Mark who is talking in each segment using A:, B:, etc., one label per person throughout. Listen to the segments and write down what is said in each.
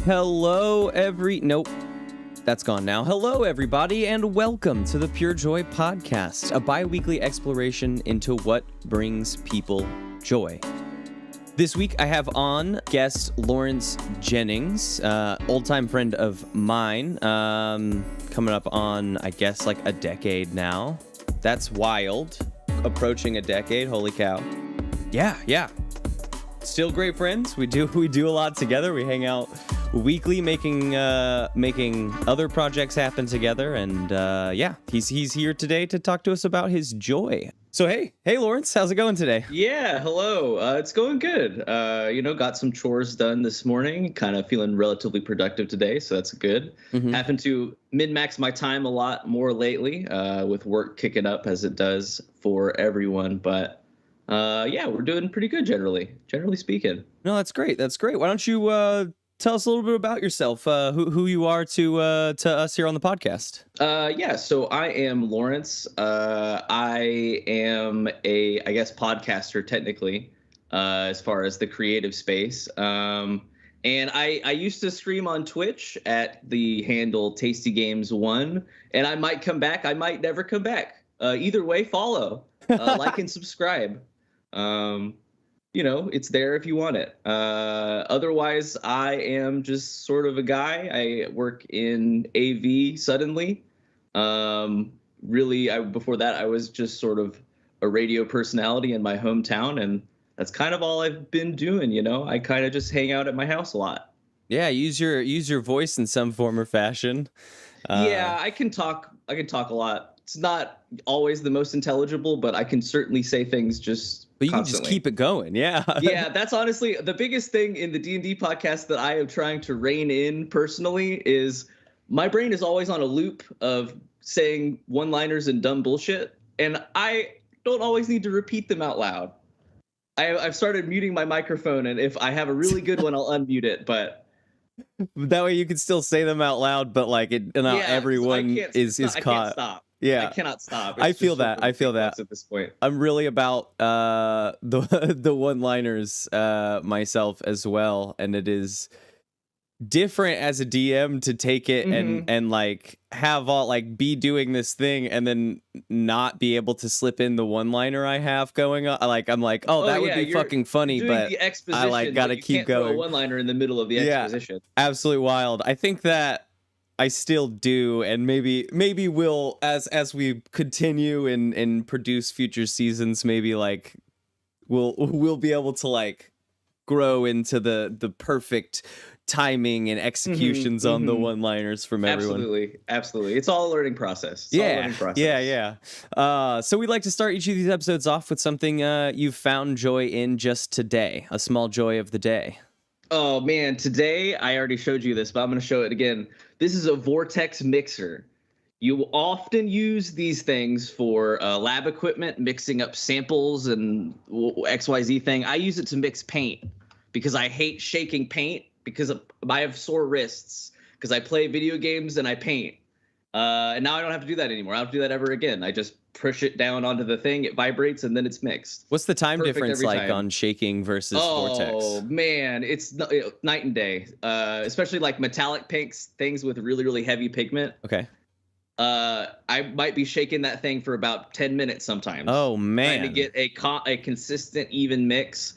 A: Nope. That's gone now. Hello, everybody, and welcome to the PureJoy Podcast, a bi-weekly exploration into what brings people joy. This week, I have on guest Lawrence Jennings, old-time friend of mine, coming up on, I guess, like a decade now. That's wild. Approaching a decade. Holy cow. Yeah. Still great friends. We do a lot together. We hang out weekly, making other projects happen together, and he's here today to talk to us about his joy. So hey Lawrence, how's it going today?
B: Yeah, hello. It's going good. Got some chores done this morning. Kind of feeling relatively productive today, so that's good.
A: Mm-hmm.
B: Happened to min-max my time a lot more lately, with work kicking up as it does for everyone. But we're doing pretty good generally speaking.
A: No, that's great. Why don't you tell us a little bit about yourself, who you are to us here on the podcast.
B: So I am Lawrence. I am a, I guess, podcaster technically, as far as the creative space. And I used to stream on Twitch at the handle TastyGames1, and I might come back. I might never come back. Either way, follow, like, and subscribe. It's there if you want it. Otherwise, I am just sort of a guy. I work in AV suddenly. Before that, I was just sort of a radio personality in my hometown, and that's kind of all I've been doing. I kind of just hang out at my house a lot.
A: Yeah, use your voice in some form or fashion.
B: I can talk a lot. It's not always the most intelligible, but I can certainly say things just.
A: But you
B: constantly.
A: Can just keep it going, yeah.
B: Yeah, that's honestly the biggest thing in the D&D podcast that I am trying to rein in personally is my brain is always on a loop of saying one-liners and dumb bullshit, and I don't always need to repeat them out loud. I've started muting my microphone, and if I have a really good one, I'll unmute it, but...
A: That way you can still say them out loud, but everyone is caught.
B: I can't stop.
A: Yeah,
B: I cannot stop.
A: I feel that at
B: this point.
A: I'm really about the one-liners myself as well, and it is different as a DM to take it and like have all like be doing this thing and then not be able to slip in the one-liner I have going on. I'm like, that would be fucking funny, but I like gotta keep going.
B: Throw a one-liner in the middle of the exposition.
A: Absolutely wild. I think that I still do, and maybe we'll as we continue and produce future seasons, maybe like we'll be able to like grow into the perfect timing and executions on the one-liners from everyone.
B: Absolutely. It's all a learning process.
A: Yeah. So we'd like to start each of these episodes off with something you've found joy in just today, a small joy of the day.
B: Oh man, today I already showed you this, but I'm going to show it again. This is a Vortex mixer. You often use these things for lab equipment, mixing up samples and XYZ thing. I use it to mix paint because I hate shaking paint because I have sore wrists because I play video games and I paint. And now I don't have to do that anymore. I don't have to do that ever again. I just push it down onto the thing, it vibrates, and then it's mixed.
A: What's the time difference like on shaking versus Vortex?
B: Oh man, it's night and day. Especially like metallic pinks, things with really, really heavy pigment.
A: Okay.
B: I might be shaking that thing for about 10 minutes sometimes.
A: Oh man.
B: Trying to get a consistent, even mix.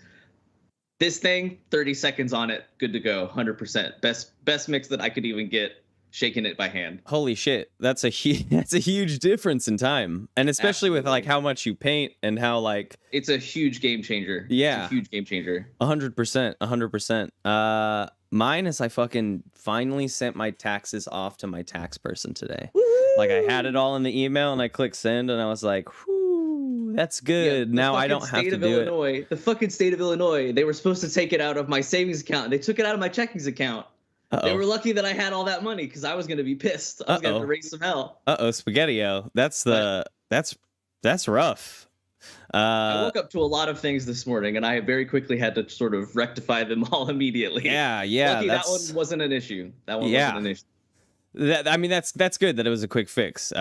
B: This thing, 30 seconds on it, good to go, 100%. Best mix that I could even get. Shaking it by hand.
A: Holy shit, that's a huge difference in time, and especially with like how much you paint and how like
B: it's a huge game changer.
A: Yeah,
B: it's a huge game changer.
A: 100%. Mine is I fucking finally sent my taxes off to my tax person today.
B: Woo-hoo!
A: Like I had it all in the email and I clicked send and I was like, whew, that's good. Yeah, now I don't have to do it.
B: The fucking state of Illinois, they were supposed to take it out of my savings account. They took it out of my checkings account. Uh-oh. They were lucky that I had all that money because I was going to be pissed. I was going to raise some hell.
A: Spaghetti-O. That's rough.
B: I woke up to a lot of things this morning, and I very quickly had to sort of rectify them all immediately.
A: Yeah.
B: Lucky that one wasn't an issue. That's good that it was a quick fix.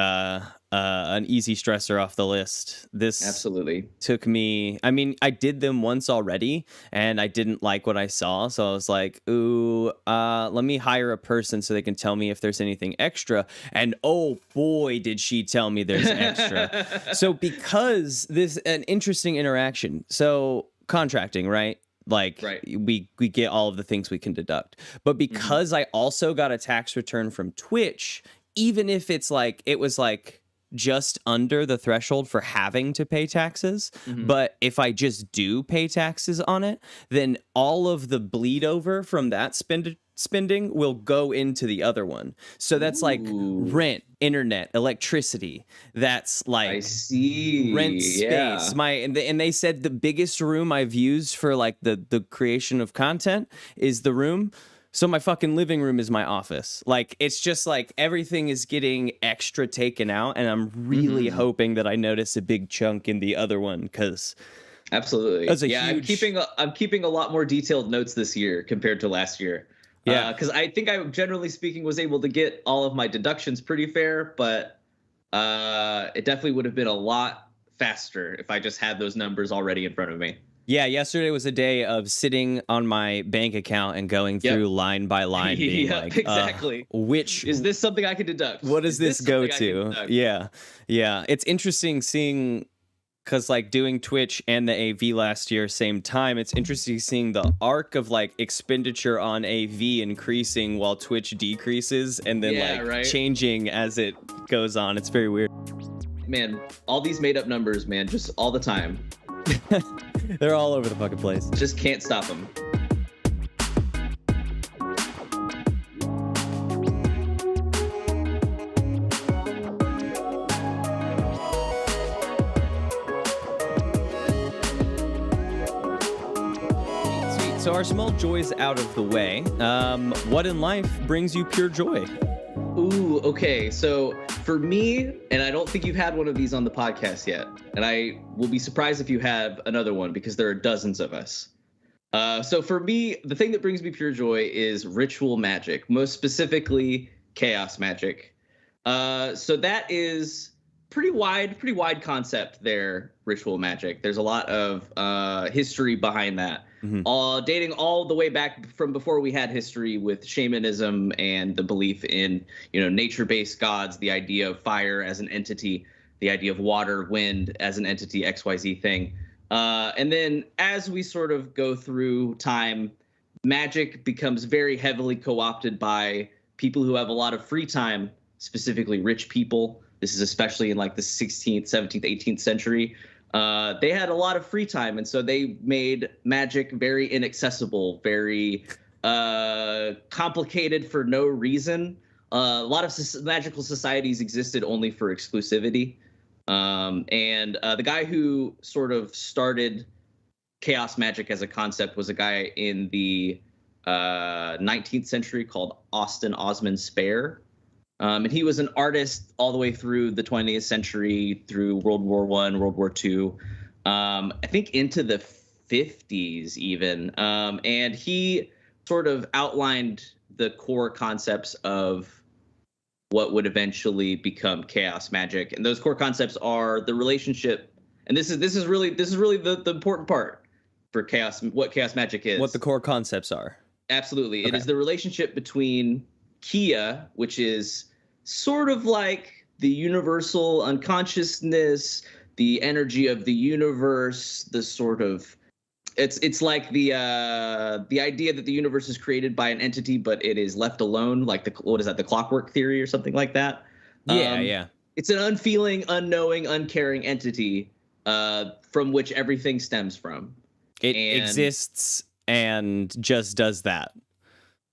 A: an easy stressor off the list. This
B: Absolutely
A: took me, I mean, I did them once already and I didn't like what I saw. So I was like, ooh, let me hire a person so they can tell me if there's anything extra. And oh boy, did she tell me there's extra. So because this, an interesting interaction. So contracting, right? Like
B: Right.
A: we get all of the things we can deduct. But because I also got a tax return from Twitch, even if it was just under the threshold for having to pay taxes. But if I just do pay taxes on it, then all of the bleed over from that spending will go into the other one. So that's like rent, internet, electricity. That's like
B: I see.
A: rent space.
B: Yeah.
A: And they said the biggest room I've used for like the creation of content is the room. So my fucking living room is my office. Like, it's just like everything is getting extra taken out. And I'm really hoping that I notice a big chunk in the other one because
B: Absolutely.
A: that's a
B: huge... I'm keeping a lot more detailed notes this year compared to last year.
A: Yeah.
B: Because I think I, generally speaking, was able to get all of my deductions pretty fair, but it definitely would have been a lot faster if I just had those numbers already in front of me.
A: Yeah, yesterday was a day of sitting on my bank account and going through line by line, being like,
B: exactly.
A: Which
B: is this something I can deduct?
A: What does this go to? Yeah. It's interesting seeing, because like doing Twitch and the AV last year, same time, it's interesting seeing the arc of like expenditure on AV increasing while Twitch decreases and then changing as it goes on. It's very weird.
B: Man, all these made up numbers, man, just all the time.
A: They're all over the fucking place.
B: Just can't stop them.
A: Sweet. So our small joys out of the way. What in life brings you pure joy?
B: Ooh, okay. So for me, and I don't think you've had one of these on the podcast yet, and I will be surprised if you have another one because there are dozens of us. So for me, the thing that brings me pure joy is ritual magic, most specifically chaos magic. So that is pretty wide concept there, ritual magic. There's a lot of history behind that. Dating all the way back from before we had history with shamanism and the belief in, nature-based gods, the idea of fire as an entity, the idea of water, wind as an entity, XYZ thing. And then as we sort of go through time, magic becomes very heavily co-opted by people who have a lot of free time, specifically rich people. This is especially in like the 16th, 17th, 18th century. They had a lot of free time, and so they made magic very inaccessible, very complicated for no reason. A lot of magical societies existed only for exclusivity. And the guy who sort of started chaos magic as a concept was a guy in the 19th century called Austin Osman Spare. And he was an artist all the way through the 20th century, through World War I, World War II, I think into the 50s even. And he sort of outlined the core concepts of what would eventually become chaos magic. And those core concepts are the relationship. And this is really the important part for chaos, what chaos magic is.
A: What the core concepts are.
B: Absolutely. Okay. It is the relationship between Kia, which is sort of like the universal unconsciousness, the energy of the universe, the sort of it's like the idea that the universe is created by an entity, but it is left alone, like the clockwork theory or something like that.
A: Yeah.
B: It's an unfeeling, unknowing, uncaring entity from which everything stems from.
A: It exists and just does that.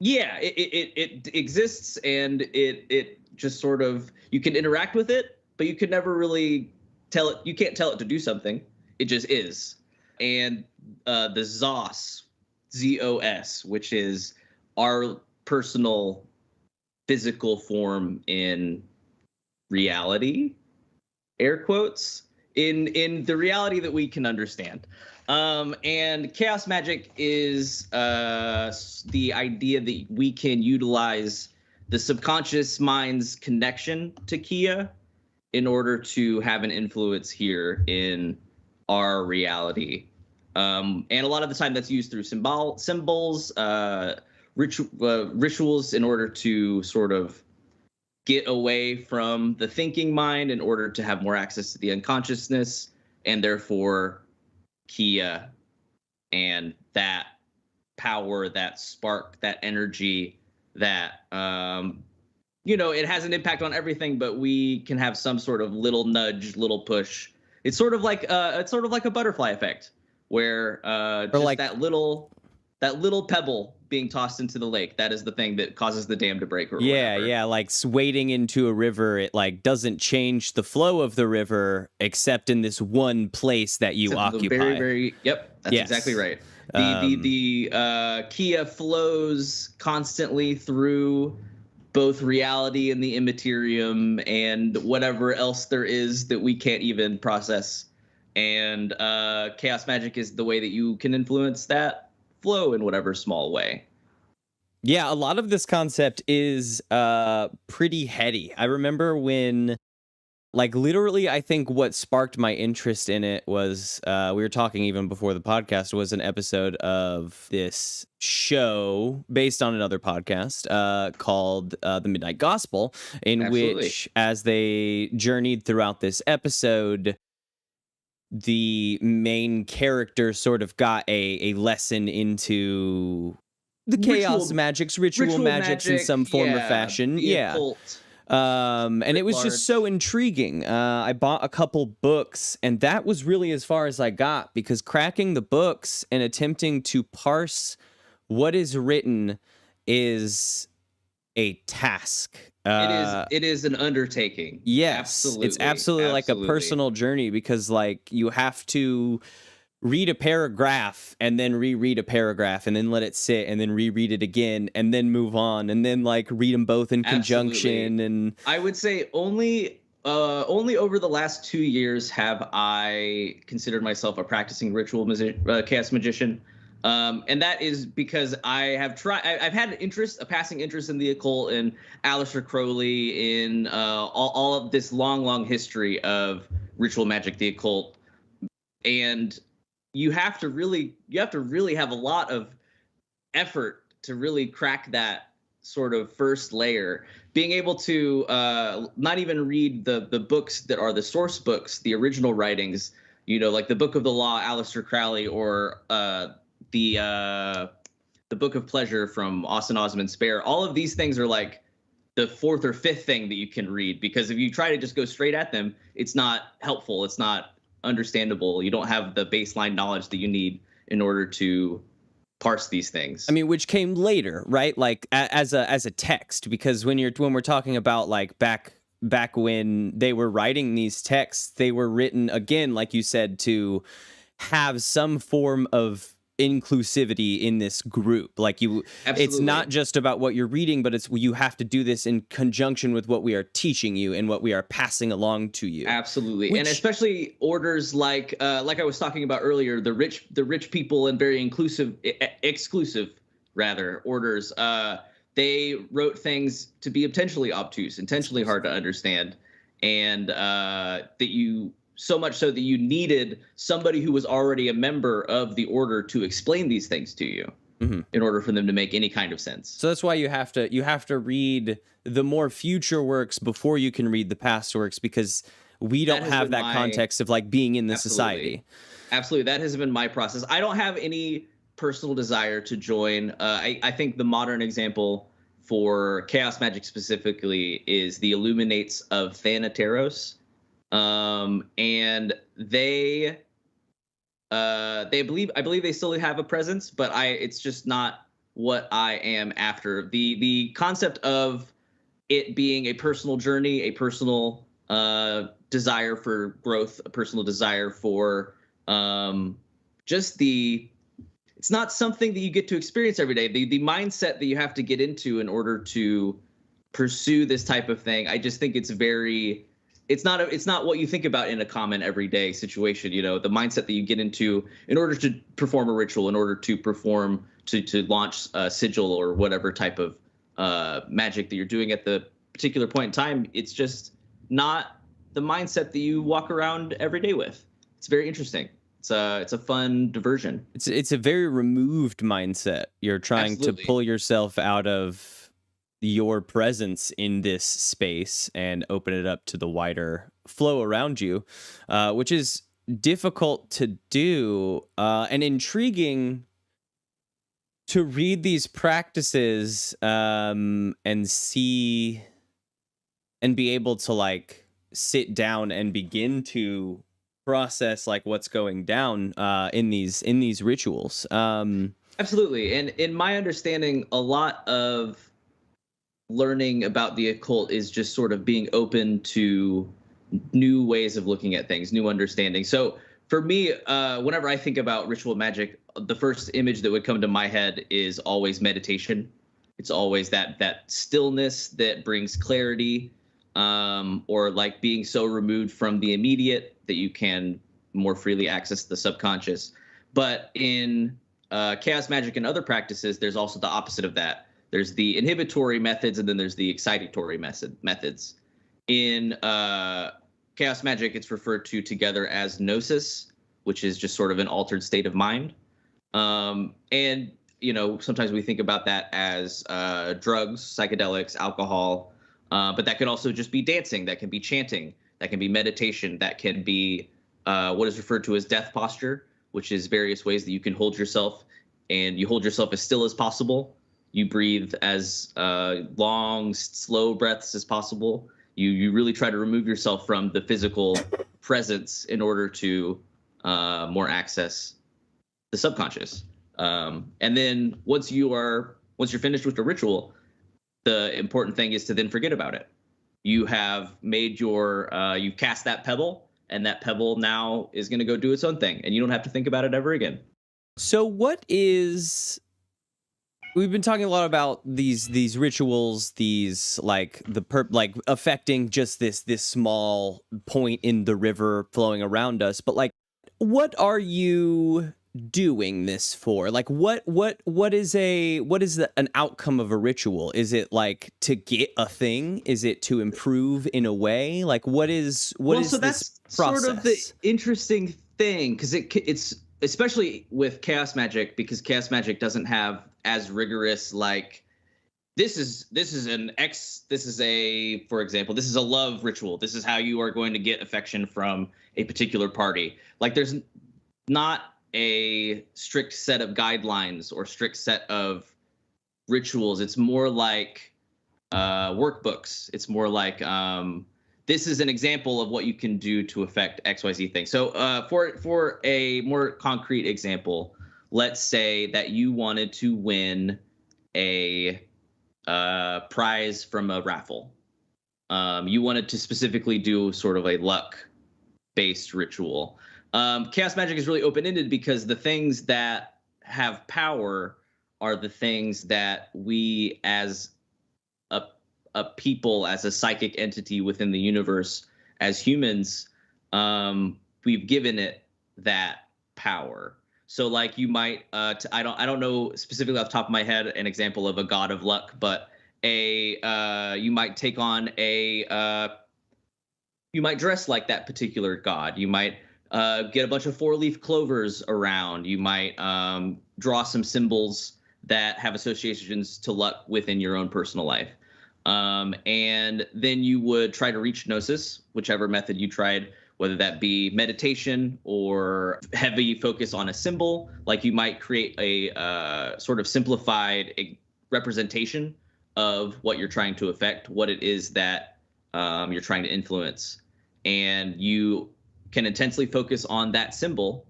B: Yeah, it exists and it just sort of, you can interact with it, but you could never really tell it. You can't tell it to do something. It just is. And the Zos, Z-O-S, which is our personal physical form in reality, air quotes, in the reality that we can understand. And chaos magic is the idea that we can utilize the subconscious mind's connection to Kia in order to have an influence here in our reality. And a lot of the time that's used through symbols, rituals in order to sort of get away from the thinking mind in order to have more access to the unconsciousness, and therefore Kia and that power, that spark, that energy, that it has an impact on everything, but we can have some sort of little nudge, little push. It's sort of like a butterfly effect, where just like that little pebble being tossed into the lake, that is the thing that causes the dam to break, or whatever.
A: Yeah, like wading into a river, it like doesn't change the flow of the river except in this one place that you occupy.
B: That's exactly right. The Kia flows constantly through both reality and the immaterium and whatever else there is that we can't even process. And chaos magic is the way that you can influence that flow in whatever small way.
A: Yeah, a lot of this concept is pretty heady. I remember when, like, literally, I think what sparked my interest in it was, we were talking even before the podcast, was an episode of this show based on another podcast called The Midnight Gospel, in which, as they journeyed throughout this episode, the main character sort of got a lesson into the chaos magics, ritual magics in some form or fashion. Yeah.
B: Occult.
A: And it was just so intriguing. I bought a couple books, and that was really as far as I got, because cracking the books and attempting to parse what is written is a task.
B: It is an undertaking.
A: Yes,
B: absolutely.
A: It's absolutely like a personal journey, because like you have to read a paragraph and then reread a paragraph and then let it sit and then reread it again and then move on and then like read them both in conjunction. And
B: I would say only over the last 2 years have I considered myself a practicing chaos magician. And that is because I've had a passing interest in the occult, and Aleister Crowley, in all of this long history of ritual magic, the occult. And you have to really have a lot of effort to really crack that sort of first layer. Being able to not even read the books that are the source books, the original writings, like the Book of the Law, Aleister Crowley, or the Book of Pleasure from Austin Osman Spare. All of these things are like the fourth or fifth thing that you can read, because if you try to just go straight at them, it's not helpful. It's not understandable. You don't have the baseline knowledge that you need in order to parse these things.
A: I mean, which came later, right? Like as a text, because when we're talking about like back when they were writing these texts, they were written, again, like you said, to have some form of inclusivity in this group. Like it's not just about what you're reading, but you have to do this in conjunction with what we are teaching you and what we are passing along to you.
B: Absolutely. And especially orders like I was talking about earlier, the rich people and very exclusive orders. They wrote things to be intentionally obtuse, intentionally hard to understand, and so much so that you needed somebody who was already a member of the order to explain these things to you, in order for them to make any kind of sense.
A: So that's why you have to read the more future works before you can read the past works, because we don't have that context of like being in the society.
B: Absolutely. That has been my process. I don't have any personal desire to join. I think the modern example for chaos magic specifically is the Illuminates of Thanateros. And I believe they still have a presence, but it's just not what I am after. The concept of it being a personal journey, a personal desire for growth, a personal desire for it's not something that you get to experience every day. The mindset that you have to get into in order to pursue this type of thing, I just think it's not what you think about in a common everyday situation. The mindset that you get into in order to perform a ritual, in order to perform to launch a sigil or whatever type of magic that you're doing at the particular point in time. It's just not the mindset that you walk around every day with. It's very interesting. It's a fun diversion.
A: It's a very removed mindset. You're trying
B: Absolutely.
A: to pull yourself out of your presence in this space and open it up to the wider flow around you, which is difficult to do and intriguing to read these practices and see and be able to like sit down and begin to process like what's going down in these rituals.
B: Absolutely. And in my understanding, a lot of learning about the occult is just sort of being open to new ways of looking at things, new understanding. So for me, whenever I think about ritual magic, the first image that would come to my head is always meditation. It's always that stillness that brings clarity, or like being so removed from the immediate that you can more freely access the subconscious. But in chaos magic and other practices, there's also the opposite of that. There's the inhibitory methods, and then there's the excitatory methods. In chaos magic, it's referred to together as gnosis, which is just sort of an altered state of mind. And, you know, sometimes we think about that as drugs, psychedelics, alcohol, but that could also just be dancing. That can be chanting. That can be meditation. That can be what is referred to as death posture, which is various ways that you can hold yourself, and you hold yourself as still as possible. You breathe as long, slow breaths as possible. You really try to remove yourself from the physical presence in order to more access the subconscious. And then once you're finished with the ritual, the important thing is to then forget about it. You have made you've cast that pebble, and that pebble now is going to go do its own thing, and you don't have to think about it ever again.
A: So we've been talking a lot about these rituals, these like like affecting just this small point in the river flowing around us. But like, what are you doing this for? Like, what is an outcome of a ritual? Is it like to get a thing? Is it to improve in a way? Like, what is
B: so
A: this
B: that's
A: process?
B: sort of the interesting thing, because it's especially with chaos magic, because chaos magic doesn't have as rigorous like this is for example, this is a love ritual. This is how you are going to get affection from a particular party. Like there's not a strict set of guidelines or strict set of rituals. It's more like workbooks. It's more like this is an example of what you can do to affect XYZ thing. So for a more concrete example, let's say that you wanted to win a prize from a raffle. You wanted to specifically do sort of a luck-based ritual. Chaos magic is really open-ended because the things that have power are the things that we as a people, as a psychic entity within the universe, as humans, we've given it that power. So like you might, I don't know specifically off the top of my head an example of a god of luck, but you might take on you might dress like that particular god. You might get a bunch of 4-leaf clovers around. You might draw some symbols that have associations to luck within your own personal life. And then you would try to reach gnosis, whichever method you tried, whether that be meditation or heavy focus on a symbol. Like you might create a sort of simplified representation of what you're trying to affect, what it is that you're trying to influence. And you can intensely focus on that symbol.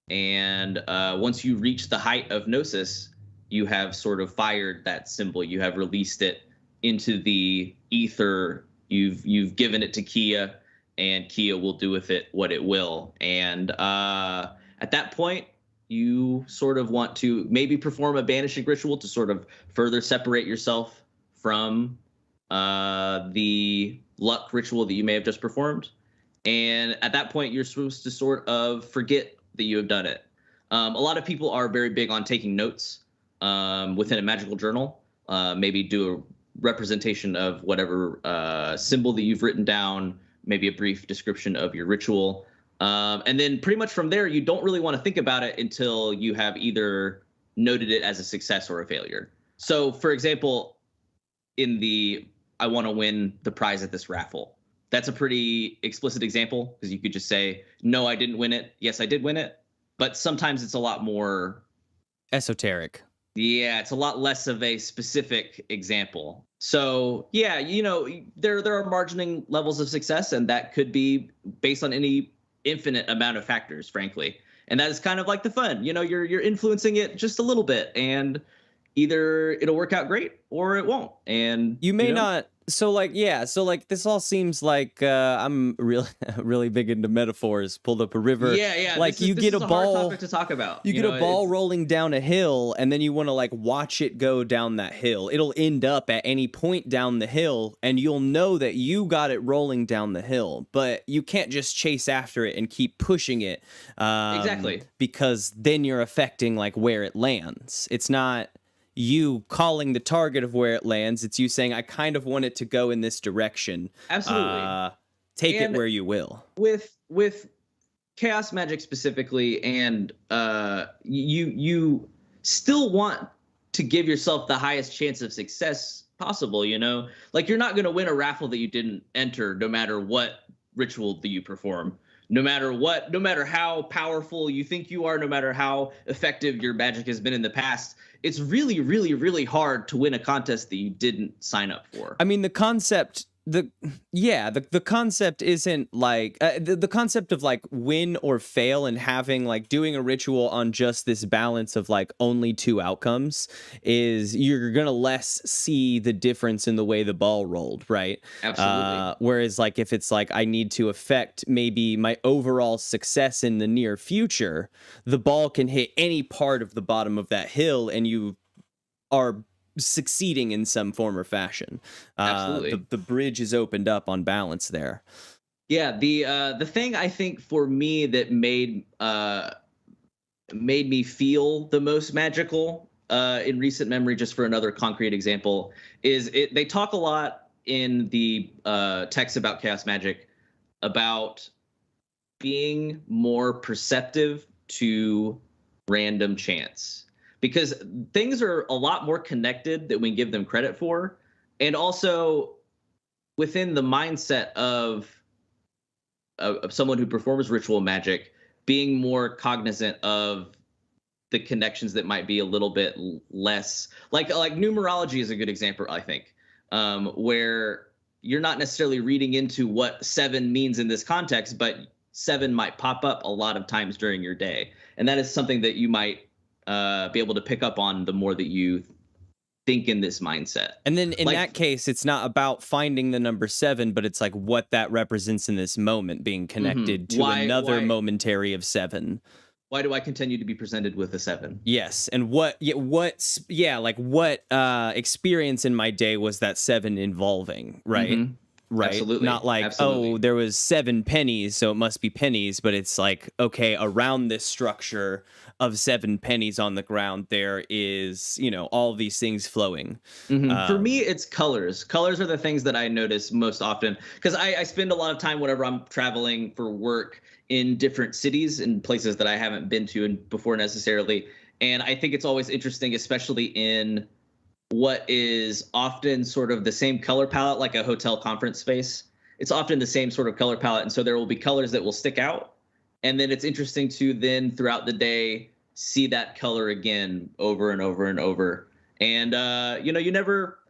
B: And once you reach the height of gnosis, you have sort of fired that symbol. You have released it into the ether. You've given it to Kia, and Kia will do with it what it will. And at that point, you sort of want to maybe perform a banishing ritual to sort of further separate yourself from the luck ritual that you may have just performed. And at that point, you're supposed to sort of forget that you have done it. A lot of people are very big on taking notes within a magical journal, maybe do a representation of whatever symbol that you've written down, maybe a brief description of your ritual. And then pretty much from there, you don't really want to think about it until you have either noted it as a success or a failure. So, for example, I want to win the prize at this raffle. That's a pretty explicit example because you could just say, no, I didn't win it. Yes, I did win it. But sometimes it's a lot more
A: esoteric.
B: Yeah, it's a lot less of a specific example. So, yeah, there are margining levels of success, and that could be based on any infinite amount of factors, frankly. And that is kind of like the fun. You're influencing it just a little bit, and either it'll work out great or it won't. And
A: you may not. So this all seems like I'm really big into metaphors. Pulled up a river.
B: Yeah.
A: Like
B: this
A: get
B: is
A: a ball.
B: Hard topic to talk about.
A: You get a ball rolling down a hill, and then you want to like watch it go down that hill. It'll end up at any point down the hill, and you'll know that you got it rolling down the hill. But you can't just chase after it and keep pushing it.
B: Exactly.
A: Because then you're affecting like where it lands. It's not you calling the target of where it lands. It's you saying, I kind of want it to go in this direction.
B: Absolutely.
A: Take it where you will.
B: With chaos magic specifically, and you still want to give yourself the highest chance of success possible, Like you're not going to win a raffle that you didn't enter, no matter what ritual that you perform. No matter how powerful you think you are, no matter how effective your magic has been in the past, it's really, really, really hard to win a contest that you didn't sign up for.
A: I mean, the concept isn't like the concept of like win or fail and having like doing a ritual on just this balance of like only two outcomes is you're gonna less see the difference in the way the ball rolled, right?
B: Absolutely.
A: Whereas like if it's like I need to affect maybe my overall success in the near future, the ball can hit any part of the bottom of that hill and you are succeeding in some form or fashion.
B: Absolutely.
A: The bridge is opened up on balance there.
B: Yeah, the thing I think for me that made me feel the most magical in recent memory, just for another concrete example, is they talk a lot in the text about chaos magic about being more perceptive to random chance. Because things are a lot more connected than we give them credit for. And also within the mindset of someone who performs ritual magic, being more cognizant of the connections that might be a little bit less. Like numerology is a good example, I think, where you're not necessarily reading into what 7 means in this context, but 7 might pop up a lot of times during your day. And that is something that you might be able to pick up on the more that you think in this mindset.
A: And then in that case, it's not about finding the number 7, but it's like what that represents in this moment being connected to another momentary of 7.
B: Why do I continue to be presented with a 7?
A: Yes. And what experience in my day was that 7 involving, right?
B: Mm-hmm.
A: Right.
B: Absolutely.
A: Not like,
B: Absolutely.
A: Oh, there was 7 pennies, so it must be pennies. But it's like, okay, around this structure of 7 pennies on the ground, there is, all these things flowing.
B: Mm-hmm. For me, it's colors. Colors are the things that I notice most often because I spend a lot of time whenever I'm traveling for work in different cities and places that I haven't been to before necessarily. And I think it's always interesting, especially in what is often sort of the same color palette, like a hotel conference space. It's often the same sort of color palette. And so there will be colors that will stick out. And then it's interesting to then throughout the day, see that color again over and over and over. And, you never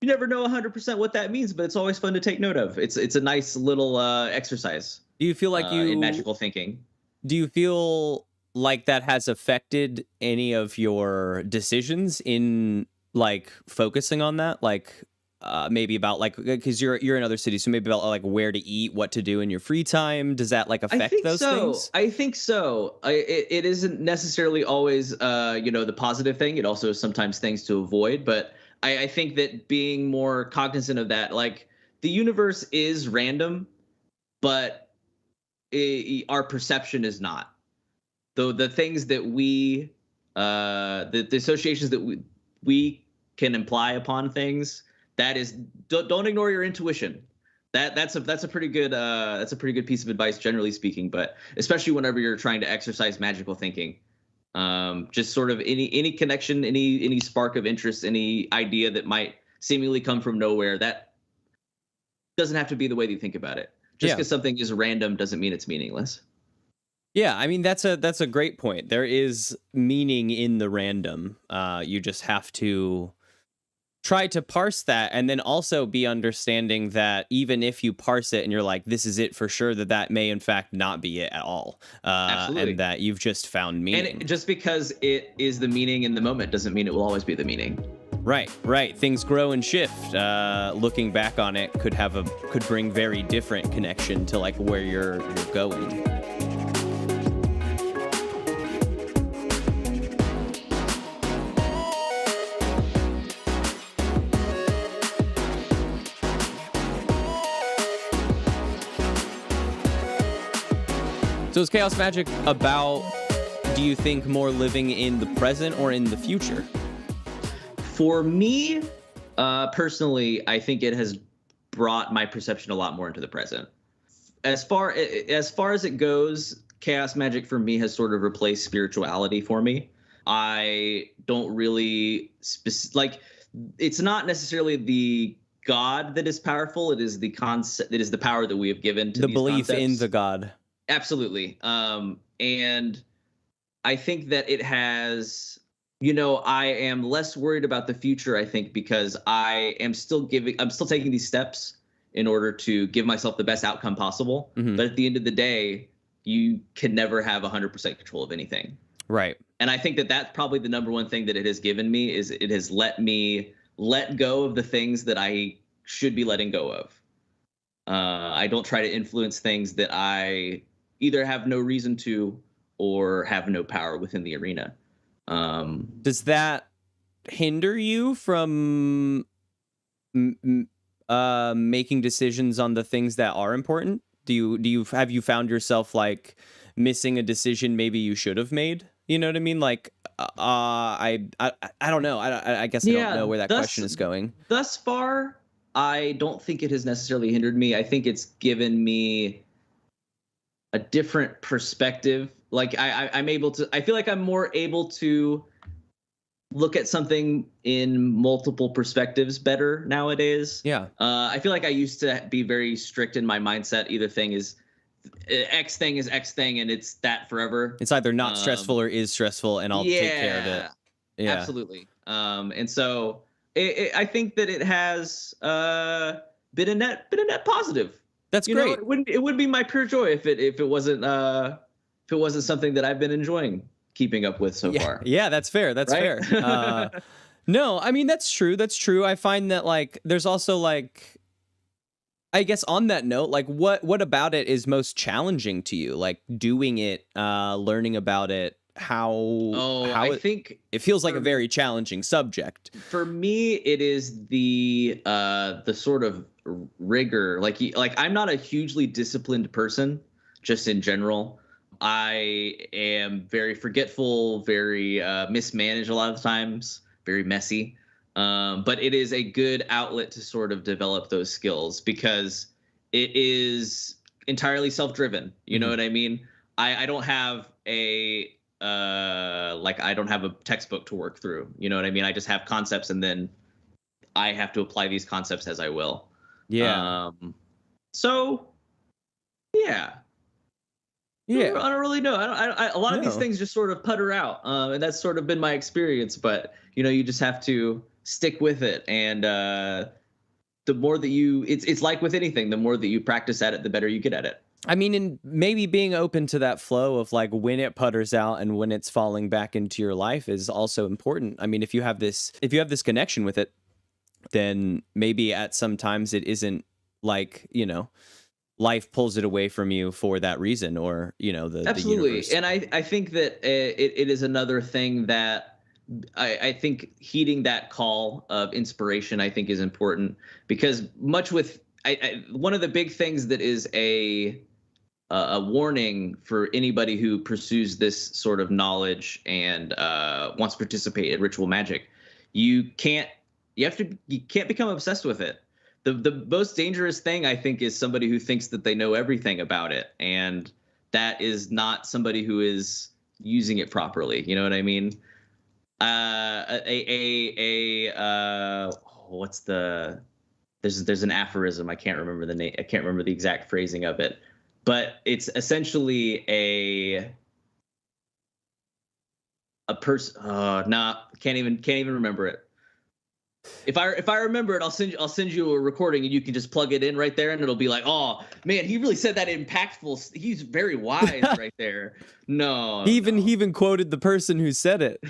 B: know 100% what that means, but it's always fun to take note of. It's a nice little exercise.
A: Do you feel like
B: in magical thinking?
A: Do you feel like that has affected any of your decisions in like focusing on that, like maybe about like because you're in other cities, so maybe about like where to eat, what to do in your free time? Does that like affect those things?
B: I think so. It isn't necessarily always the positive thing. It also is sometimes things to avoid. But I think that being more cognizant of that, like the universe is random, but our perception is not. Though the things that we the associations that we can imply upon things, that is, don't ignore your intuition. That's a pretty good piece of advice, generally speaking, but especially whenever you're trying to exercise magical thinking. Just sort of any connection, any spark of interest, any idea that might seemingly come from nowhere, that doesn't have to be the way that you think about it. Just because something is random doesn't mean it's meaningless.
A: Yeah, I mean that's a great point. There is meaning in the random. You just have to try to parse that, and then also be understanding that even if you parse it and you're like, this is it for sure, that may in fact not be it at all.
B: Absolutely.
A: And that you've just found meaning.
B: And just because it is the meaning in the moment doesn't mean it will always be the meaning.
A: Right. Things grow and shift. Looking back on it could bring very different connection to like where you're going. So is chaos magic about, do you think, more living in the present or in the future?
B: For me, personally, I think it has brought my perception a lot more into the present. As far as it goes, chaos magic for me has sort of replaced spirituality for me. I don't really it's not necessarily the God that is powerful. It is the concept. It is the power that we have given to
A: the
B: these
A: belief
B: concepts.
A: in the God.
B: Absolutely. And I think that it has, I am less worried about the future, I think, because I'm still taking these steps in order to give myself the best outcome possible. Mm-hmm. But at the end of the day, you can never have 100% control of anything.
A: Right.
B: And I think that that's probably the number one thing that it has given me, is it has let me let go of the things that I should be letting go of. I don't try to influence things that I either have no reason to or have no power within the arena.
A: Does that hinder you from making decisions on the things that are important? Have you found yourself like missing a decision maybe you should have made? You know what I mean? Like, I don't know. I guess I don't know where that question is going.
B: Thus far, I don't think it has necessarily hindered me. I think it's given me a different perspective. Like I feel like I'm more able to look at something in multiple perspectives better nowadays.
A: Yeah.
B: I feel like I used to be very strict in my mindset. Either thing is X thing is X thing, and it's that forever.
A: It's either not stressful or is stressful, and I'll take care of it. Yeah,
B: absolutely. And so I think that it has been a net positive.
A: That's great.
B: It wouldn't be my pure joy if it wasn't something that I've been enjoying keeping up with so far.
A: Yeah, that's fair. That's right? Fair. No, I mean that's true. That's true. I find that like there's also like, I guess on that note, like what about it is most challenging to you? Like doing it, learning about it, I think it feels like a very challenging subject.
B: For me, it is the sort of rigor. Like I'm not a hugely disciplined person, just in general. I am very forgetful, very mismanaged a lot of the times, very messy. But it is a good outlet to sort of develop those skills because it is entirely self-driven. You know what I mean? I don't have I don't have a textbook to work through. You know what I mean? I just have concepts, and then I have to apply these concepts as I will.
A: Yeah.
B: So, yeah.
A: Yeah.
B: I don't really know. A lot of these things just sort of putter out, and that's sort of been my experience. But you just have to stick with it, and the more that it's like with anything, the more that you practice at it, the better you get at it.
A: I mean, and maybe being open to that flow of like when it putters out and when it's falling back into your life is also important. I mean, if you have this connection with it, then maybe at some times it isn't like, life pulls it away from you for that reason, or, the
B: Absolutely.
A: universe.
B: And I think that it is another thing that I think heeding that call of inspiration, I think is important, because much with one of the big things that is a warning for anybody who pursues this sort of knowledge and wants to participate in ritual magic, you can't become obsessed with it, The most dangerous thing, I think, is somebody who thinks that they know everything about it, and that is not somebody who is using it properly. You know what I mean? What's the? There's an aphorism. I can't remember the name. I can't remember the exact phrasing of it, but it's essentially a person. Can't even remember it. If I remember it, I'll send you a recording, and you can just plug it in right there, and it'll be like, oh man, he really said that impactful. He's very wise right there. No,
A: he even quoted the person who said it.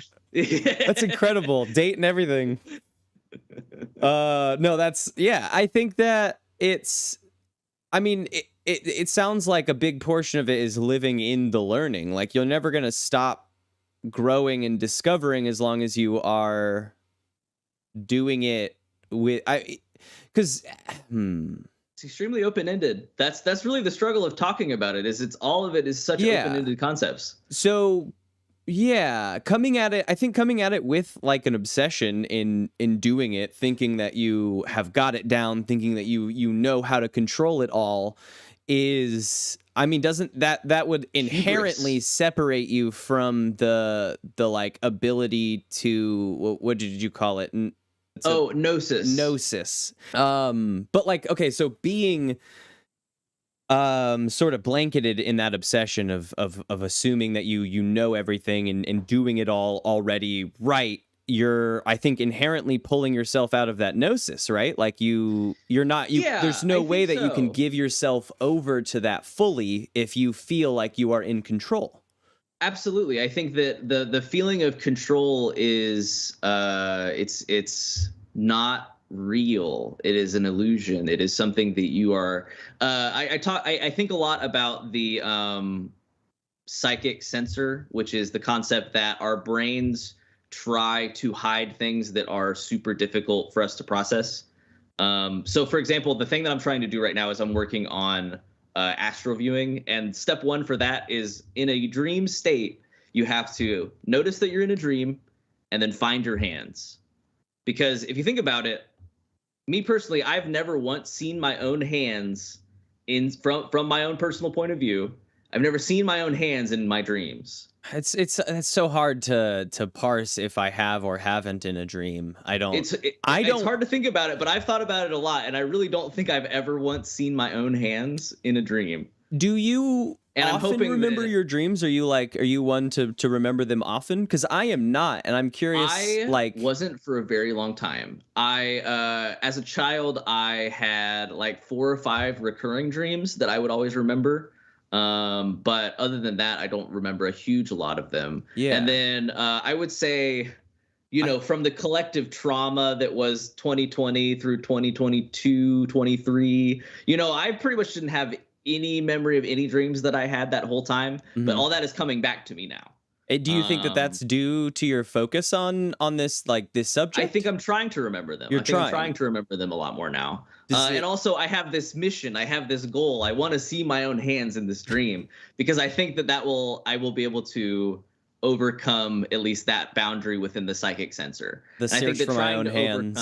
A: That's incredible. Date and everything. No, that's, yeah. I think that it sounds like a big portion of it is living in the learning. Like, you're never gonna stop growing and discovering as long as you are doing it with because
B: it's extremely open-ended. That's really the struggle of talking about it, is it's all of it is such open-ended concepts.
A: So yeah, coming at it with like an obsession in doing it, thinking that you have got it down, thinking that you know how to control it all, is, I mean, doesn't that would inherently separate you from the like ability to, what did you call it? Gnosis. But like, okay, so being sort of blanketed in that obsession of assuming that you know everything and doing it all already right, you're, I think, inherently pulling yourself out of that gnosis, right? Like you're not, there's no way that you can give yourself over to that fully if you feel like you are in control.
B: Absolutely. I think that the feeling of control is it's not real. It is an illusion. It is something that you are I think a lot about the psychic sensor, which is the concept that our brains try to hide things that are super difficult for us to process. So for example, the thing that I'm trying to do right now is I'm working on astral viewing, and step one for that is, in a dream state, you have to notice that you're in a dream and then find your hands. Because if you think about it, me personally, I've never once seen my own hands from my own personal point of view. I've never seen my own hands in my dreams.
A: It's so hard to parse if I have or haven't in a dream. It's
B: hard to think about it, but I've thought about it a lot, and I really don't think I've ever once seen my own hands in a dream.
A: Do you often remember your dreams? Are you one to remember them often? Because I am not, and I'm curious.
B: I wasn't for a very long time. As a child, I had like 4 or 5 recurring dreams that I would always remember. But other than that, I don't remember a huge lot of them. Yeah. And then I would say, from the collective trauma that was 2020 through 2022, 23, I pretty much didn't have any memory of any dreams that I had that whole time. Mm-hmm. But all that is coming back to me now.
A: Do you think that that's due to your focus on this subject?
B: I think I'm trying to remember them. I'm trying to remember them a lot more now. And also, I have this mission. I have this goal. I want to see my own hands in this dream, because I think I will be able to overcome at least that boundary within the psychic sensor.
A: The search for my own hands.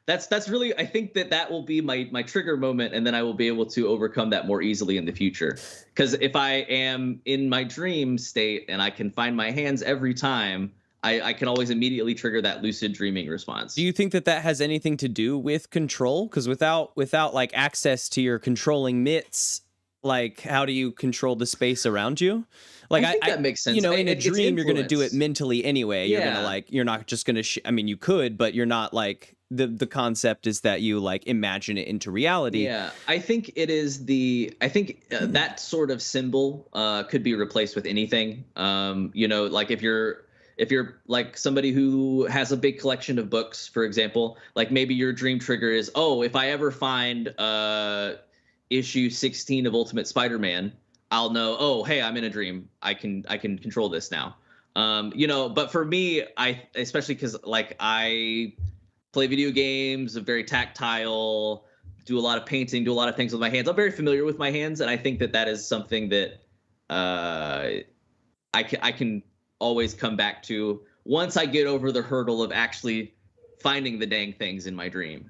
B: That's really, I think that will be my trigger moment, and then I will be able to overcome that more easily in the future. Because if I am in my dream state and I can find my hands every time, I can always immediately trigger that lucid dreaming response.
A: Do you think that has anything to do with control? Because without like access to your controlling mitts, like, how do you control the space around you? Like,
B: I think that makes sense.
A: In a dream, you're going to do it mentally anyway. You're going to you're not just going to, I mean, you could, but you're not like, the concept is that you like imagine it into reality.
B: Yeah, I think it is that sort of symbol could be replaced with anything. Like if you're like somebody who has a big collection of books, for example, like maybe your dream trigger is, if I ever find issue 16 of Ultimate Spider-Man, I'll know, hey, I'm in a dream. I can control this now. But for me, especially because like I play video games, I'm very tactile, do a lot of painting, do a lot of things with my hands. I'm very familiar with my hands, and I think that is something that I can always come back to once I get over the hurdle of actually finding the dang things in my dream.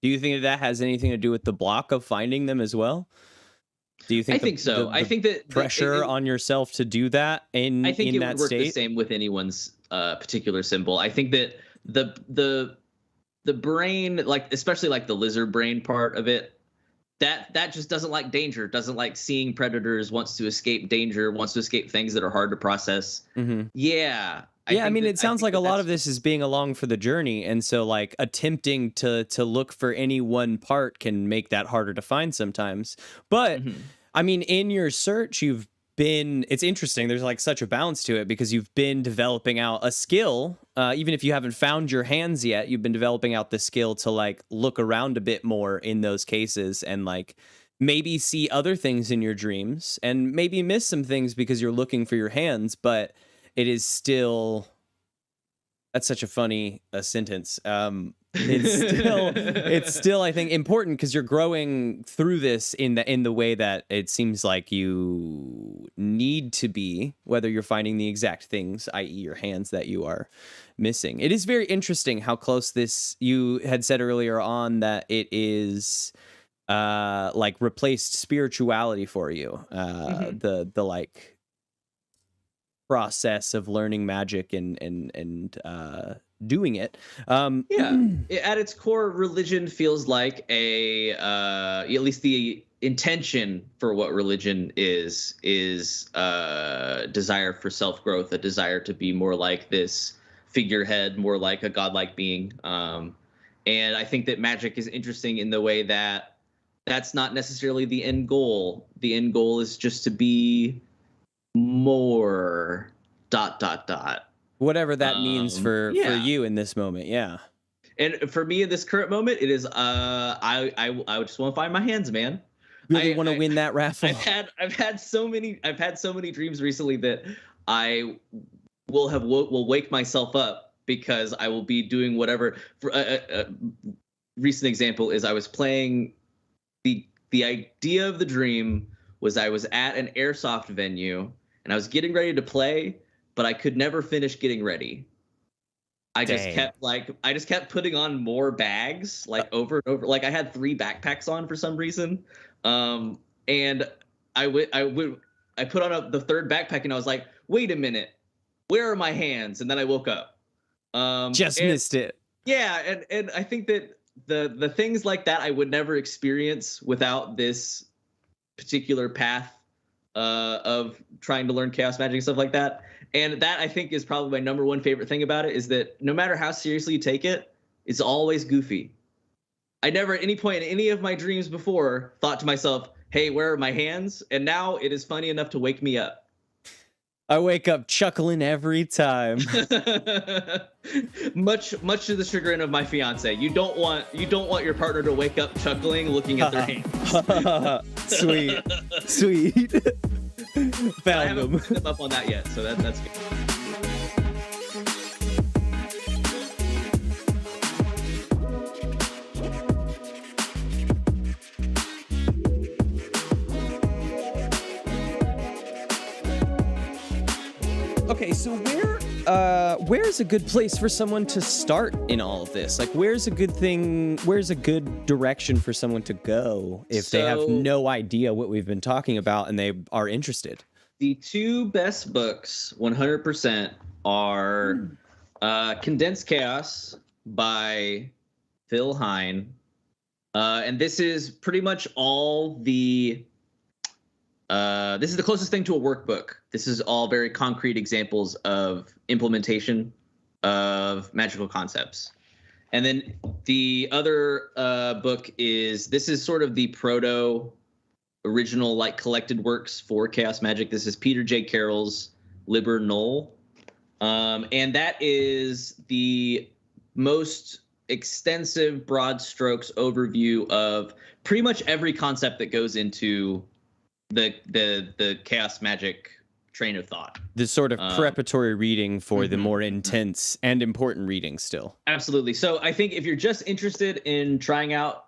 A: Do you think that has anything to do with the block of finding them as well? Do you think
B: I think so. I think that
A: pressure on yourself to do that in that state?
B: I think it would work the same with anyone's particular symbol. I think that the brain, like especially like the lizard brain part of it, that just doesn't like danger, doesn't like seeing predators, wants to escape danger, wants to escape things that are hard to process.
A: Mm-hmm.
B: Yeah.
A: I mean, it sounds like a lot of this is being along for the journey, and so like attempting to look for any one part can make that harder to find sometimes. But I mean, in your search, it's interesting. There's like such a balance to it because you've been developing out a skill, even if you haven't found your hands yet. You've been developing out the skill to like look around a bit more in those cases and like maybe see other things in your dreams and maybe miss some things because you're looking for your hands, but it is still, that's such a funny sentence. It's still, I think, important because you're growing through this in the way that it seems like you need to be, whether you're finding the exact things, i.e. your hands, that you are missing. It is very interesting how close this, you had said earlier on that it is like replaced spirituality for you. The like process of learning magic and doing it.
B: At its core, religion feels like at least the intention for what religion is desire for self-growth, a desire to be more like this figurehead, more like a godlike being. And I think that magic is interesting in the way that that's not necessarily the end goal. The end goal is just to be more ...
A: Whatever that means for you in this moment. Yeah.
B: And for me in this current moment, it is I just want to find my hands, man.
A: Really want to win that raffle.
B: I've had so many dreams recently that I will wake myself up because I will be doing whatever. For a recent example is I was playing, the idea of the dream was I was at an airsoft venue and I was getting ready to play, but I could never finish getting ready. I just kept putting on more bags, like over and over. Like I had 3 backpacks on for some reason. And I put on the 3rd backpack and I was like, wait a minute, where are my hands? And then I woke up.
A: Missed it.
B: Yeah. And I think that the things like that I would never experience without this particular path of trying to learn chaos magic and stuff like that. And that, I think, is probably my number one favorite thing about it, is that no matter how seriously you take it, it's always goofy. I never at any point in any of my dreams before thought to myself, hey, where are my hands? And now it is funny enough to wake me up.
A: I wake up chuckling every time.
B: much to the chagrin of my fiance. You don't want your partner to wake up chuckling, looking at their hands.
A: Sweet.
B: I haven't picked them up on that yet, so that's good.
A: Okay, so where's a good place for someone to start in all of this? Like, where's a good direction for someone to go if they have no idea what we've been talking about and they are interested?
B: The 2 best books, 100%, are Condensed Chaos by Phil Hine. And this is pretty much all this is the closest thing to a workbook. This is all very concrete examples of implementation of magical concepts. And then the other book this is sort of the proto original, like, collected works for chaos magic. This is Peter J. Carroll's Liber Null. And that is the most extensive broad strokes overview of pretty much every concept that goes into the chaos magic train of thought.
A: This sort of preparatory reading for the more intense and important reading still.
B: Absolutely. So I think if you're just interested in trying out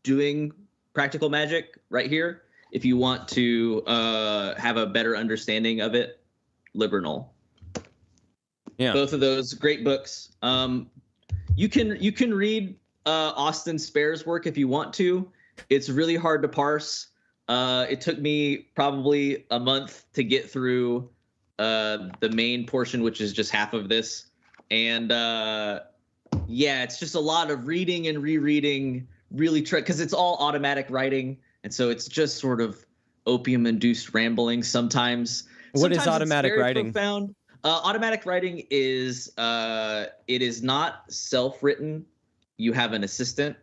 B: doing practical magic right here, if you want to have a better understanding of it, Liber Null. Yeah. Both of those great books. You can read Austin Spare's work if you want to. It's really hard to parse. It took me probably a month to get through the main portion, which is just half of this. And yeah, it's just a lot of reading and rereading, really because it's all automatic writing. And so it's just sort of opium-induced rambling sometimes.
A: What is automatic writing?
B: Profound. Automatic writing is it is not self-written. You have an assistant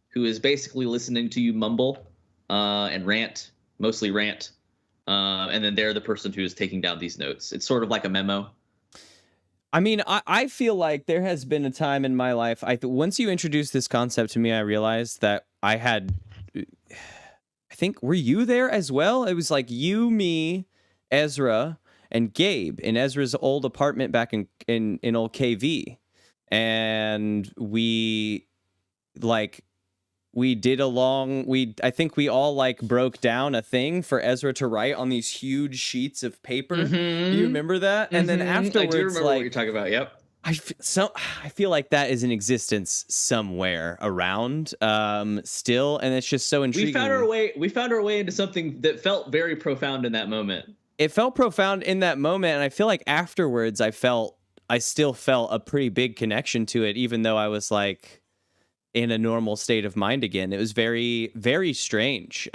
B: who is basically listening to you mumble and rant, mostly rant. And then they're the person who is taking down these notes. It's sort of like a memo.
A: I mean, I feel like there has been a time in my life. Once you introduced this concept to me, I realized that I think, were you there as well? It was like you, me, Ezra, and Gabe in Ezra's old apartment back in old KV. And we did I think we all like broke down a thing for Ezra to write on these huge sheets of paper. Do you remember that? And then afterwards,
B: I do remember what you're talking about. Yep.
A: I feel like that is in existence somewhere around still, and it's just so intriguing.
B: We found our way into something that felt very profound in that moment.
A: It felt profound in that moment, and I feel like afterwards I still felt a pretty big connection to it, even though I was like in a normal state of mind again. It was very, very strange.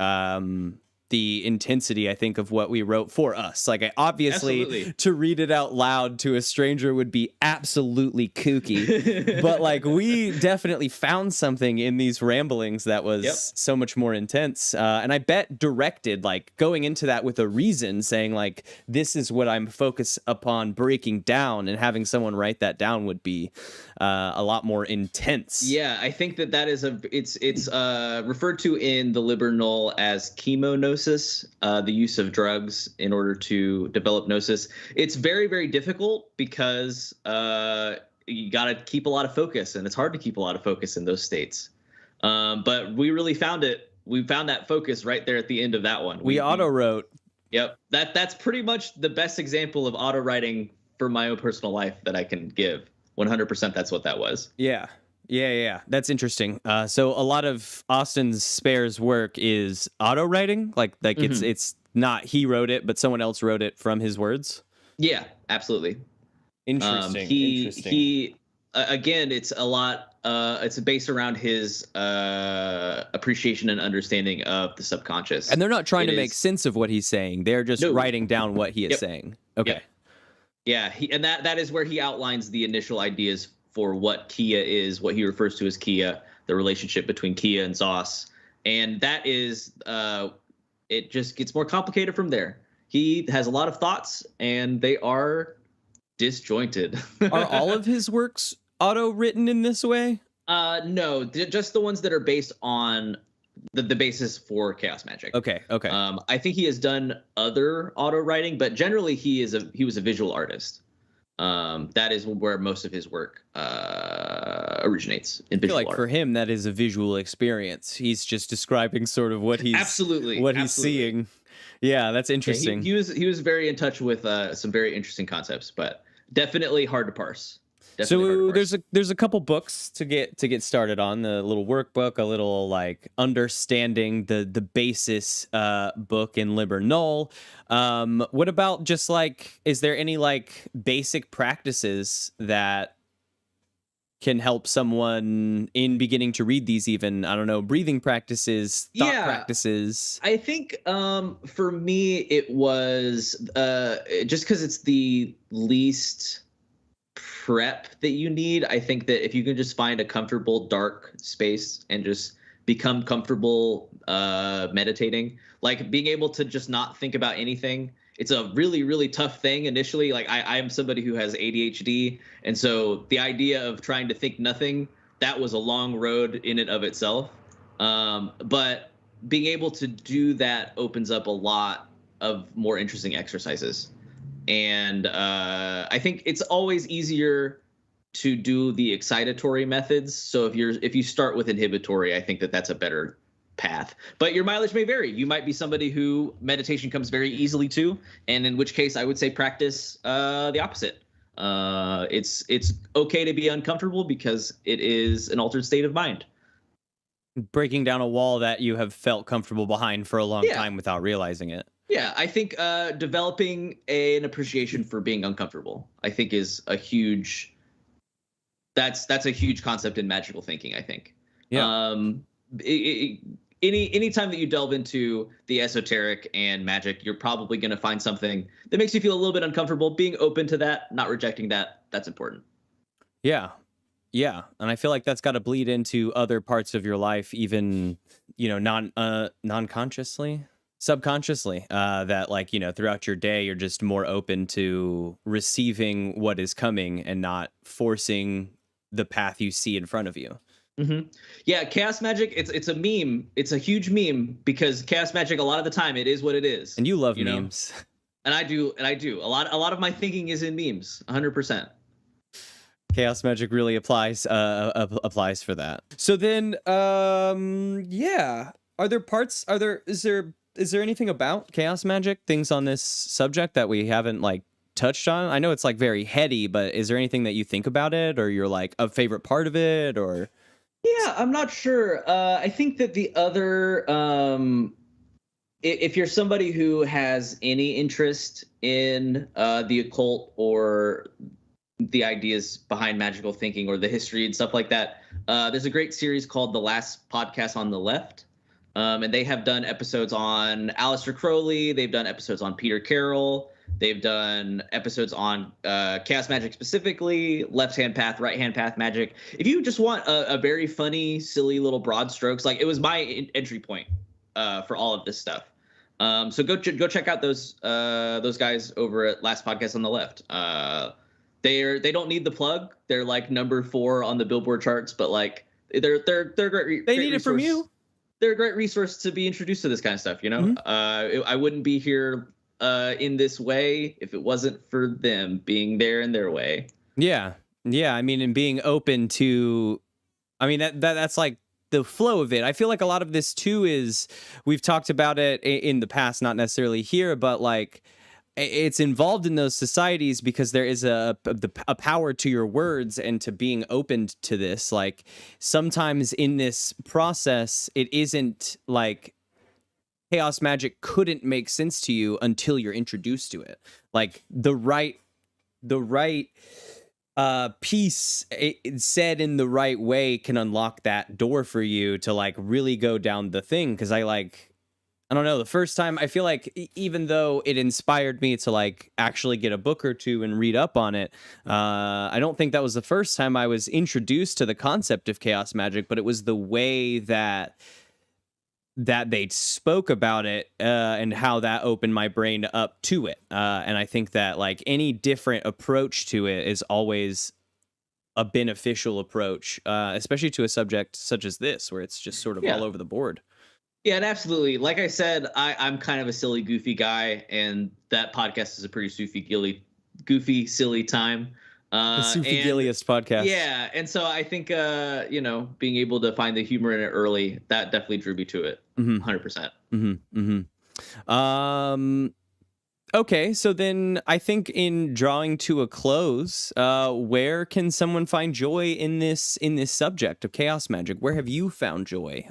A: The intensity, I think, of what we wrote for us. Like, obviously,
B: Absolutely.
A: To read it out loud to a stranger would be absolutely kooky. But, like, we definitely found something in these ramblings that was so much more intense. And I bet directed, like, going into that with a reason, saying, like, this is what I'm focused upon breaking down, and having someone write that down would be a lot more intense.
B: Yeah, I think that is it's referred to in the Liber Null as chemonosis. The use of drugs in order to develop gnosis. It's very, very difficult because you got to keep a lot of focus, and it's hard to keep a lot of focus in those states. But we really found it. We found that focus right there at the end of that one.
A: We auto-wrote. Yep.
B: That's pretty much the best example of auto-writing for my own personal life that I can give. 100% that's what that was.
A: Yeah. That's interesting. So a lot of Austin Spare's work is auto writing, like it's not he wrote it, but someone else wrote it from his words.
B: Yeah, absolutely.
A: Interesting.
B: He again, it's a lot. It's based around his appreciation and understanding of the subconscious.
A: And they're not trying to make sense of what he's saying. They're just writing down what he is saying. Okay.
B: Yep. Yeah, and that is where he outlines the initial ideas for what Kia is, what he refers to as Kia, the relationship between Kia and Zos. And that is, it just gets more complicated from there. He has a lot of thoughts, and they are disjointed.
A: Are all of his works auto-written in this way?
B: No, just the ones that are based on the basis for chaos magic.
A: Okay.
B: I think he has done other auto-writing, but generally he was a visual artist. That is where most of his work originates, in visual art. I feel like
A: for him, that is a visual experience. He's just describing sort of what he's he's seeing. Yeah, that's interesting.
B: Yeah, he was very in touch with some very interesting concepts, but definitely hard to parse.
A: So there's a couple books to get started on, the little workbook, a little like understanding the basis book in Liber Null. What about just like, is there any like basic practices that can help someone in beginning to read these, even, I don't know, breathing practices, thought practices?
B: I think for me it was just because it's the least prep that you need. I think that if you can just find a comfortable dark space and just become comfortable meditating, like being able to just not think about anything. It's a really, really tough thing initially. Like I am somebody who has ADHD, and so the idea of trying to think nothing, that was a long road in and of itself. But being able to do that opens up a lot of more interesting exercises. And I think it's always easier to do the excitatory methods. So if you start with inhibitory, I think that's a better path. But your mileage may vary. You might be somebody who meditation comes very easily to, and in which case I would say practice the opposite. It's okay to be uncomfortable because it is an altered state of mind.
A: Breaking down a wall that you have felt comfortable behind for a long
B: Yeah.
A: time without realizing it.
B: Yeah, I think developing an appreciation for being uncomfortable, I think, is a huge. That's a huge concept in magical thinking, I think.
A: Yeah.
B: Any time that you delve into the esoteric and magic, you're probably going to find something that makes you feel a little bit uncomfortable. Being open to that, not rejecting that, that's important.
A: Yeah. Yeah. And I feel like that's got to bleed into other parts of your life, even, non-consciously, subconsciously, that like, throughout your day, you're just more open to receiving what is coming and not forcing the path you see in front of you.
B: Mm-hmm. Yeah, chaos magic. It's a meme. It's a huge meme because chaos magic, a lot of the time, it is what it is.
A: And you love memes.
B: And I do. A lot of my thinking is in memes. 100%.
A: Chaos magic really applies for that. So then, yeah. Is there anything about chaos magic, things on this subject that we haven't like touched on? I know it's like very heady, but is there anything that you think about it, or you're like a favorite part of it, or?
B: Yeah, I'm not sure. I think that the other, if you're somebody who has any interest in the occult or the ideas behind magical thinking or the history and stuff like that, there's a great series called The Last Podcast on the Left. And they have done episodes on Aleister Crowley. They've done episodes on Peter Carroll. They've done episodes on chaos magic specifically, left-hand path, right-hand path magic. If you just want a very funny, silly little broad strokes, like it was my entry point for all of this stuff. So go check out those guys over at Last Podcast on the Left. They don't need the plug. They're like number 4 on the Billboard charts, but like they're great.
A: They need it from you.
B: They're a great resource to be introduced to this kind of stuff. Mm-hmm. I wouldn't be here in this way if it wasn't for them being there in their way.
A: Yeah. I mean, and being open to, I mean, that's like the flow of it. I feel like a lot of this too is, we've talked about it in the past, not necessarily here, but like it's involved in those societies because there is a power to your words and to being open to this. Like sometimes in this process, it isn't like chaos magic couldn't make sense to you until you're introduced to it. Like the right piece said in the right way can unlock that door for you to like really go down the thing. Cause I don't know, the first time I feel like even though it inspired me to like actually get a book or two and read up on it, I don't think that was the first time I was introduced to the concept of chaos magic, but it was the way that they spoke about it and how that opened my brain up to it. And I think that like any different approach to it is always a beneficial approach, especially to a subject such as this, where it's just sort of all over the board.
B: Yeah, and absolutely. Like I said, I'm kind of a silly, goofy guy, and that podcast is a pretty goofy, silly time.
A: The Soofy-gilliest podcast.
B: Yeah, and so I think, being able to find the humor in it early, that definitely drew me to it, 100%.
A: Okay, so then I think in drawing to a close, where can someone find joy in this subject of chaos magic? Where have you found joy?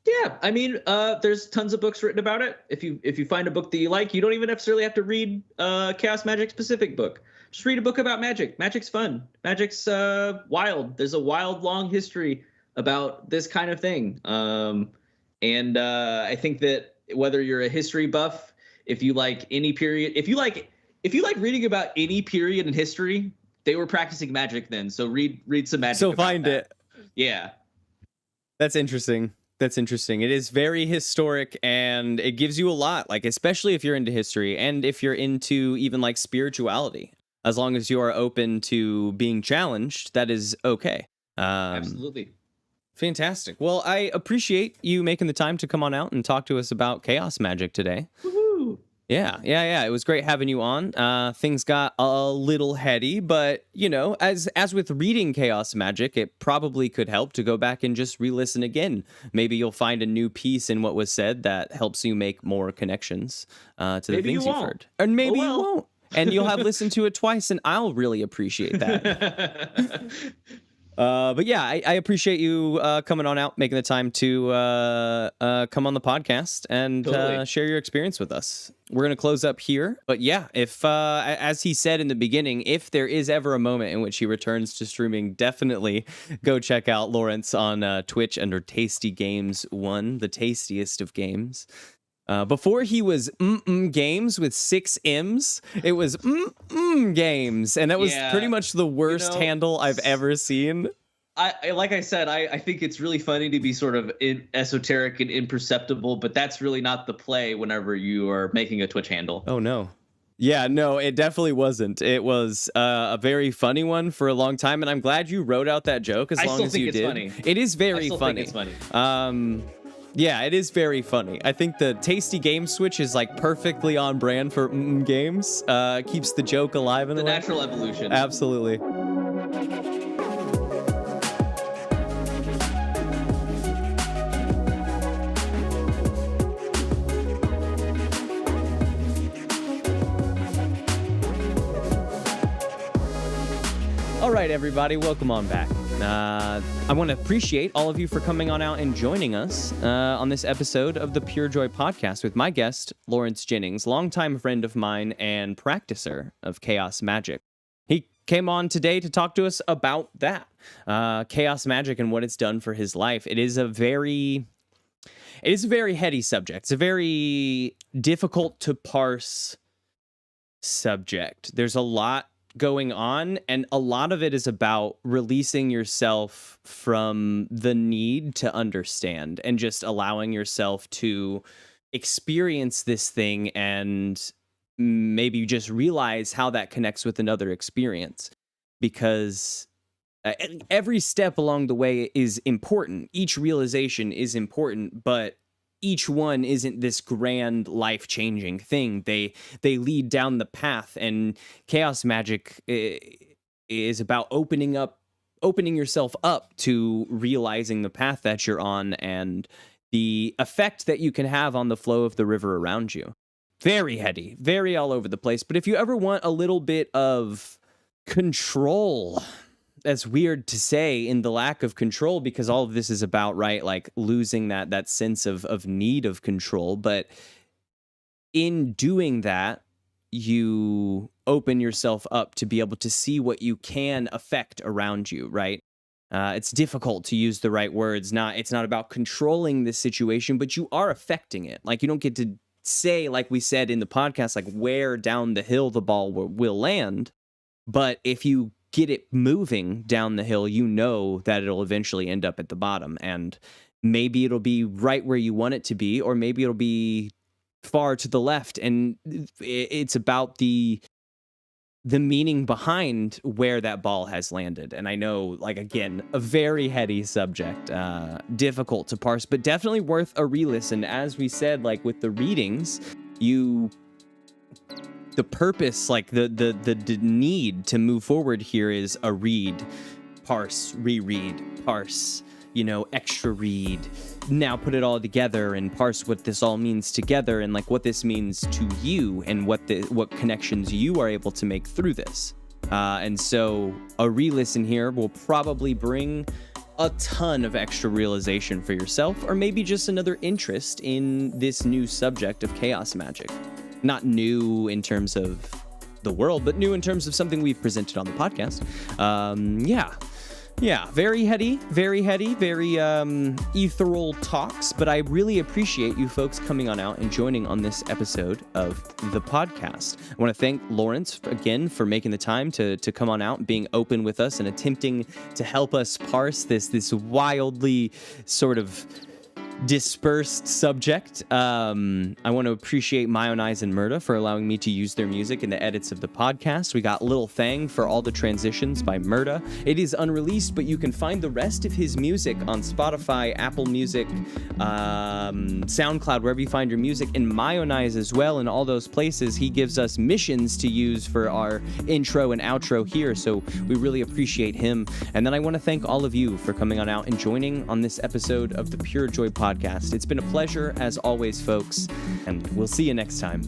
B: Yeah, I mean, there's tons of books written about it. If you find a book that you like, you don't even necessarily have to read a chaos magic specific book. Just read a book about magic. Magic's fun. Magic's wild. There's a wild, long history about this kind of thing. And I think that whether you're a history buff, if you like any period, if you like reading about any period in history, they were practicing magic then. So read some magic.
A: So find it.
B: Yeah.
A: That's interesting. It is very historic and it gives you a lot, like, especially if you're into history and if you're into even like spirituality, as long as you are open to being challenged, that is okay.
B: Absolutely.
A: Fantastic. Well, I appreciate you making the time to come on out and talk to us about chaos magic today.
B: Woohoo!
A: Yeah. It was great having you on. Things got a little heady, but as with reading chaos magic, it probably could help to go back and just re-listen again. Maybe you'll find a new piece in what was said that helps you make more connections to the things you've heard. And maybe you won't. And you'll have listened to it twice, and I'll really appreciate that. But yeah, I appreciate you coming on out, making the time to come on the podcast and
B: Totally.
A: share your experience with us. We're going to close up here. But yeah, if as he said in the beginning, if there is ever a moment in which he returns to streaming, definitely go check out Lawrence on Twitch under Tasty Games 1, the tastiest of games. Before he was Games with 6 M's, it was Games, and that was pretty much the worst handle I've ever seen.
B: Like I said, I think it's really funny to be sort of esoteric and imperceptible, but that's really not the play whenever you are making a Twitch handle.
A: Oh, no. Yeah, no, it definitely wasn't. It was a very funny one for a long time, and I'm glad you wrote out that joke as long as you did.
B: Funny.
A: It is very funny.
B: I still think it's funny.
A: Yeah, it is very funny. I think the tasty game switch is like perfectly on brand for games. Keeps the joke alive in a way.
B: The natural evolution.
A: Absolutely. All right, everybody, welcome on back. I want to appreciate all of you for coming on out and joining us on this episode of the PureJoy Podcast with my guest, Lawrence Jennings, longtime friend of mine and practicer of chaos magic. He came on today to talk to us about that, chaos magic and what it's done for his life. It is a very heady subject. It's a very difficult to parse subject. There's a lot going on, and a lot of it is about releasing yourself from the need to understand and just allowing yourself to experience this thing and maybe just realize how that connects with another experience, because every step along the way is important. Each realization is important, but each one isn't this grand life-changing thing. They lead down the path, and chaos magic is about opening yourself up to realizing the path that you're on and the effect that you can have on the flow of the river around you. Very heady, very all over the place. But if you ever want a little bit of control, that's weird to say in the lack of control, because all of this is about, right, like losing that sense of need of control. But in doing that, you open yourself up to be able to see what you can affect around you, right? It's difficult to use the right words. It's not about controlling this situation, but you are affecting it. Like, you don't get to say, like we said in the podcast, like where down the hill the ball will land. But if you get it moving down the hill, you know that it'll eventually end up at the bottom, and maybe it'll be right where you want it to be, or maybe it'll be far to the left. And it's about the meaning behind where that ball has landed. And I know, like, again, a very heady subject, difficult to parse, but definitely worth a re-listen. As we said, like with the readings, the purpose, like the need to move forward here is a read, parse, reread, parse, extra read, now put it all together and parse what this all means together, and like what this means to you and what connections you are able to make through this. And so a re-listen here will probably bring a ton of extra realization for yourself, or maybe just another interest in this new subject of chaos magic. Not new in terms of the world, but new in terms of something we've presented on the podcast. Yeah, very heady, very ethereal talks, but I really appreciate you folks coming on out and joining on this episode of the podcast. I want to thank Lawrence again for making the time to come on out and being open with us and attempting to help us parse this wildly sort of dispersed subject. I want to appreciate MioWnize and Merda for allowing me to use their music in the edits of the podcast. We got Little Thang for all the transitions by Merda. It is unreleased, but you can find the rest of his music on Spotify, Apple Music, Soundcloud, wherever you find your music, and MioWnize as well. In all those places, he gives us missions to use for our intro and outro here, so we really appreciate him. And then I want to thank all of you for coming on out and joining on this episode of the PureJoy Podcast. It's been a pleasure, as always, folks, and we'll see you next time.